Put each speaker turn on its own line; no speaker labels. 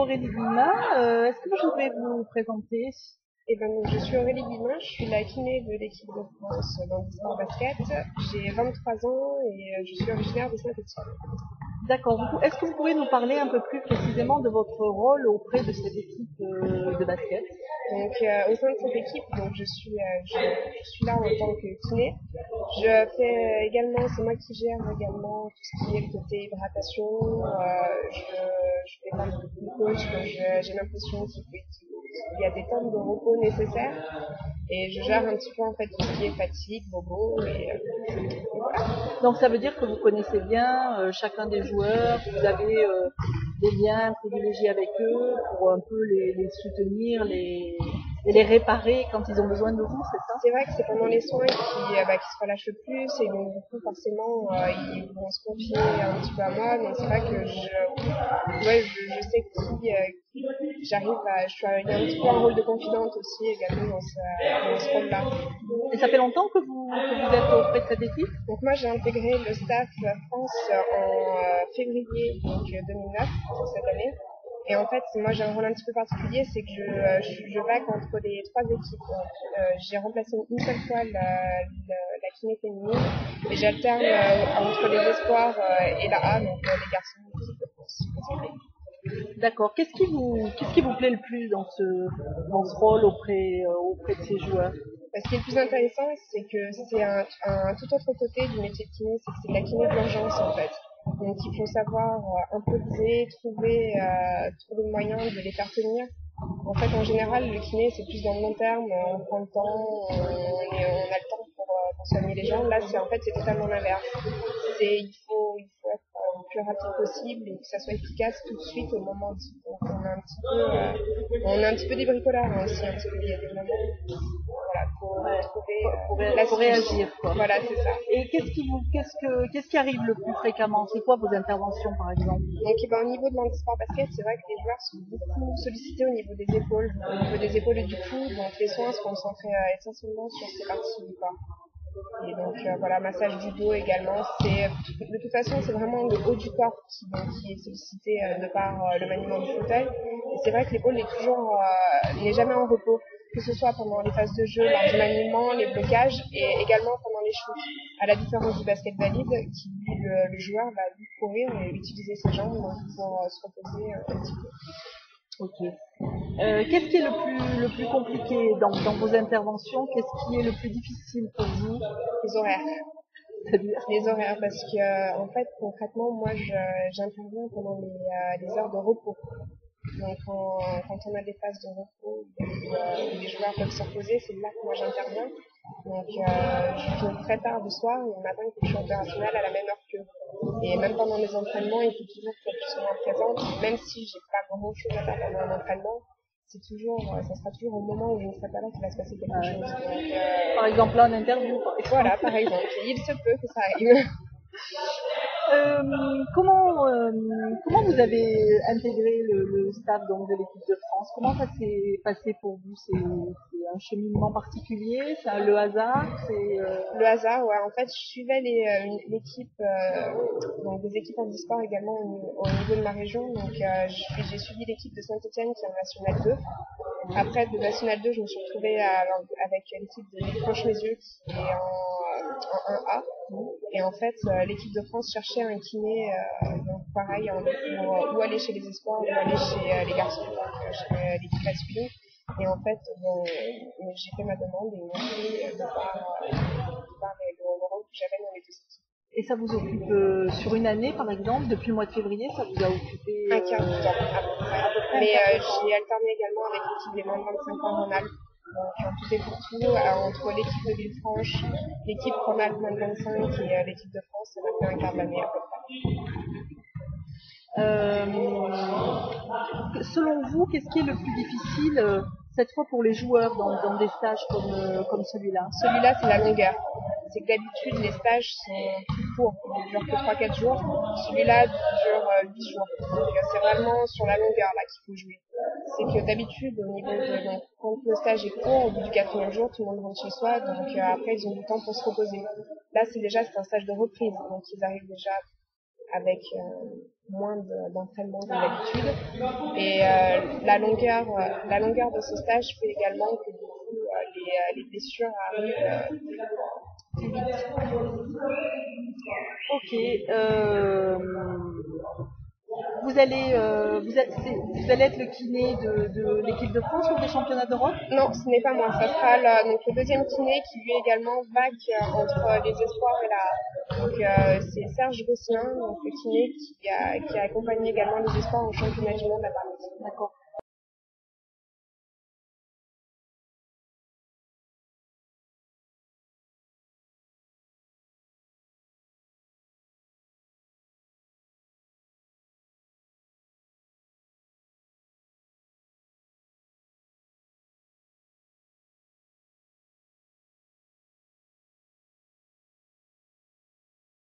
Aurélie Guillemin. Est-ce que vous pouvez vous présenter?
Donc, je suis Aurélie Guillemin, je suis la kiné de l'équipe de France dans le sport basket. J'ai 23 ans et je suis originaire de Saint-Étienne.
D'accord. Est-ce que vous pourriez nous parler un peu plus précisément de votre rôle auprès de cette équipe de basket?
Donc, au sein de cette équipe, donc, je suis là en tant que kiné. Je fais également, c'est moi qui gère également tout ce qui est le côté hydratation. Je fais pas de coach, donc j'ai l'impression qu'il y a des temps de repos nécessaires. Et je gère un petit peu en fait tout ce qui est fatigue, bobo et voilà.
Donc ça veut dire que vous connaissez bien chacun des joueurs, vous avez des liens privilégiés avec eux pour un peu les soutenir, et les réparer quand ils ont besoin de vous, c'est ça?
C'est vrai que c'est pendant les soins qui se relâchent le plus et donc du coup forcément ils vont se confier un petit peu à moi, donc c'est vrai que je sais qui il y a un petit peu un rôle de confidente aussi également dans ce rôle-là.
Et ça fait longtemps que vous êtes auprès de cette équipe?
Donc moi j'ai intégré le staff France en février 2009, cette année. Et en fait, moi j'ai un rôle un petit peu particulier, c'est que je vague entre les trois équipes. J'ai remplacé une seule fois la kiné féminine et j'alterne entre les espoirs et la A, donc les garçons de l'équipe de France.
D'accord. Qu'est-ce qui vous plaît le plus dans ce rôle auprès de ces joueurs?
Ce qui est le plus intéressant, c'est que c'est un tout autre côté du métier de kiné, c'est que c'est de la kiné de l'urgence en fait. Donc il faut savoir improviser, trouver le moyen de les faire tenir. En fait, en général, le kiné, c'est plus dans le long terme, on prend le temps, on a le temps pour soigner les gens. Là, c'est totalement l'inverse. Il faut être le plus rapide possible et que ça soit efficace tout de suite au moment où on a un petit peu des bricolards aussi, un petit peu, il y a des moments, voilà,
pour réagir, quoi.
Voilà, c'est ça.
Et qu'est-ce qui arrive le plus fréquemment? C'est quoi vos interventions, par exemple?
Donc, au niveau de l'handisport basket, c'est vrai que les joueurs sont beaucoup sollicités au niveau des épaules et du cou, donc les soins se concentrent essentiellement sur ces parties du corps. Et donc massage du dos également. De toute façon, c'est vraiment le haut du corps qui est sollicité de par le maniement du fauteuil. Et c'est vrai que l'épaule n'est jamais en repos, que ce soit pendant les phases de jeu, lors du maniement, les blocages et également pendant les shoots. À la différence du basket valide, qui le joueur va lui courir et utiliser ses jambes pour se reposer un petit peu.
Ok. Qu'est-ce qui est le plus compliqué dans vos interventions? Qu'est-ce qui est le plus difficile pour vous?
Les horaires.
C'est-à-dire
les horaires, parce que en fait concrètement moi j'interviens pendant les heures de repos. Donc quand on a des phases de repos où les joueurs peuvent se reposer, c'est là que moi j'interviens. Donc je finis très tard le soir et le matin que je suis opérationnelle à la même heure qu'eux. Et même pendant les entraînements, il faut toujours que je sois présente, même si j'ai pas grand chose à faire pendant un entraînement. Ça sera toujours au moment où je ne serai pas là qu'il va se passer quelque chose. Donc,
par exemple là en interview, par exemple.
Voilà, par exemple, il se peut que ça arrive.
Comment vous avez intégré le staff donc de l'équipe de France? Comment ça s'est passé pour vous? C'est un cheminement particulier? C'est le hasard?
Le hasard, ouais. En fait, je suivais l'équipe, donc des équipes handisport également au niveau de ma région. Donc, j'ai suivi l'équipe de Saint-Étienne qui est en National 2. Après, de National 2, je me suis retrouvée avec l'équipe de Franche-Mézieux qui est en 1A. Et en fait, l'équipe de France cherchait un kiné, donc pareil, pour ou aller chez les espoirs ou aller chez les garçons, donc chez l'équipe masculine. Et en fait, j'ai fait ma demande et ils m'ont pris de par le rôle que j'avais dans les deux équipes.
Et ça vous occupe sur une année, par exemple, depuis le mois de février, ça vous a occupé
un quart du temps, à peu près. Mais j'ai alterné également avec l'équipe des moins de 25 ans Rhône-Alpes. Donc tout et pour tout, entre l'équipe de Villefranche, l'équipe Rhône-Alpes moins de 25 et l'équipe de France, ça m'a fait un quart de l'année à peu
près. Selon vous, qu'est-ce qui est le plus difficile cette fois pour les joueurs dans des stages comme celui-là?
Celui-là, c'est la longueur. C'est que d'habitude, les stages sont plus courts, ils durent que 3-4 jours. Celui-là dure 8 jours. Donc c'est vraiment sur la longueur là qu'il faut jouer. C'est que d'habitude, quand le stage est court, au bout du 4e jour, tout le monde rentre chez soi, donc après ils ont du temps pour se reposer. Là, c'est un stage de reprise, donc ils arrivent déjà avec moins d'entraînement que d'habitude. Et la longueur de ce stage fait également que du coup les blessures arrivent plus vite.
Ok. Vous allez être le kiné de l'équipe de France ou des championnats d'Europe?
Non, ce n'est pas moi. Ça sera donc le deuxième kiné qui lui est également vague entre les espoirs et la. Donc c'est Serge Gosselin, donc le kiné qui a accompagné également les espoirs au championnat du monde à Paris.
D'accord.